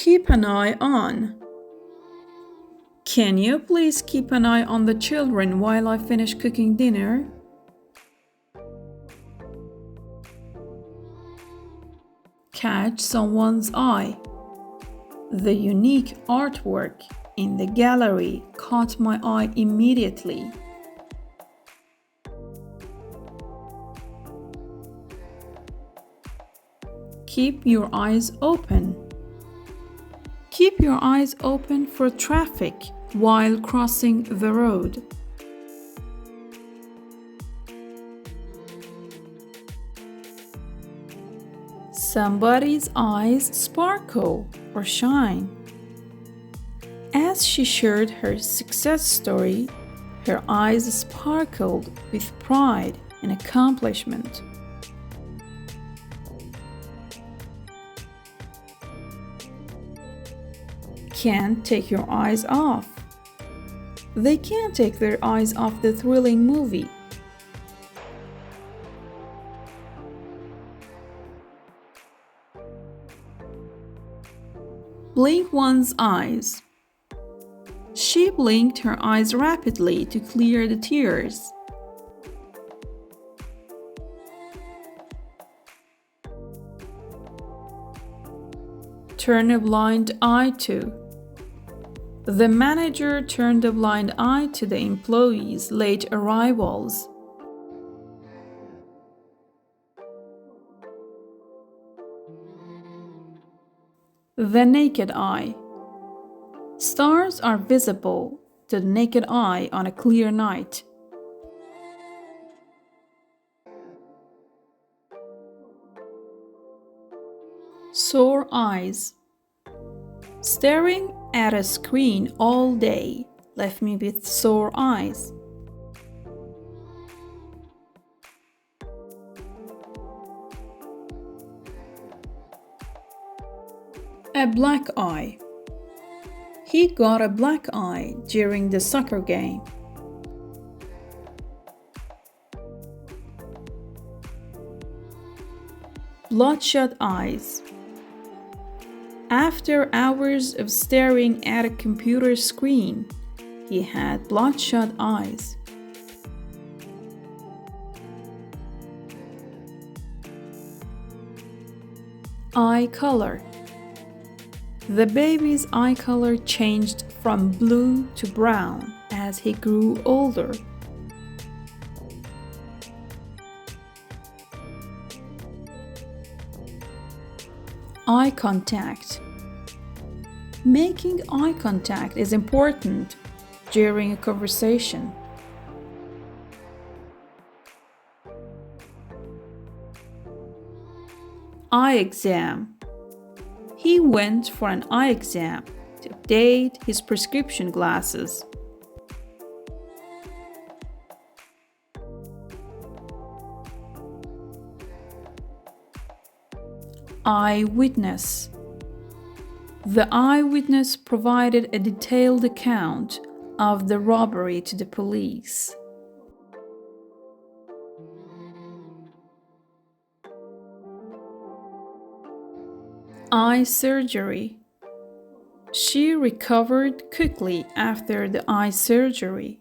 Keep an eye on. Can you please keep an eye on the children while I finish cooking dinner? Catch someone's eye. The unique artwork in the gallery caught my eye immediately. Keep your eyes open. Keep your eyes open for traffic while crossing the road. Somebody's eyes sparkle or shine. As she shared her success story, her eyes sparkled with pride and accomplishment. Can't take your eyes off. They can't take their eyes off the thrilling movie. Blink one's eyes. She blinked her eyes rapidly to clear the tears. Turn a blind eye to. The manager turned a blind eye to the employees' late arrivals. The naked eye. Stars are visible to the naked eye on a clear night. Sore eyes. Staring at a screen all day left me with sore eyes. A black eye. He got a black eye during the soccer game. Bloodshot eyes. After hours of staring at a computer screen, he had bloodshot eyes. Eye color. The baby's eye color changed from blue to brown as he grew older. Eye contact. Making eye contact is important during a conversation. Eye exam. He went for an eye exam to update his prescription glasses. Eyewitness. The eyewitness provided a detailed account of the robbery to the police. Eye surgery. She recovered quickly after the eye surgery.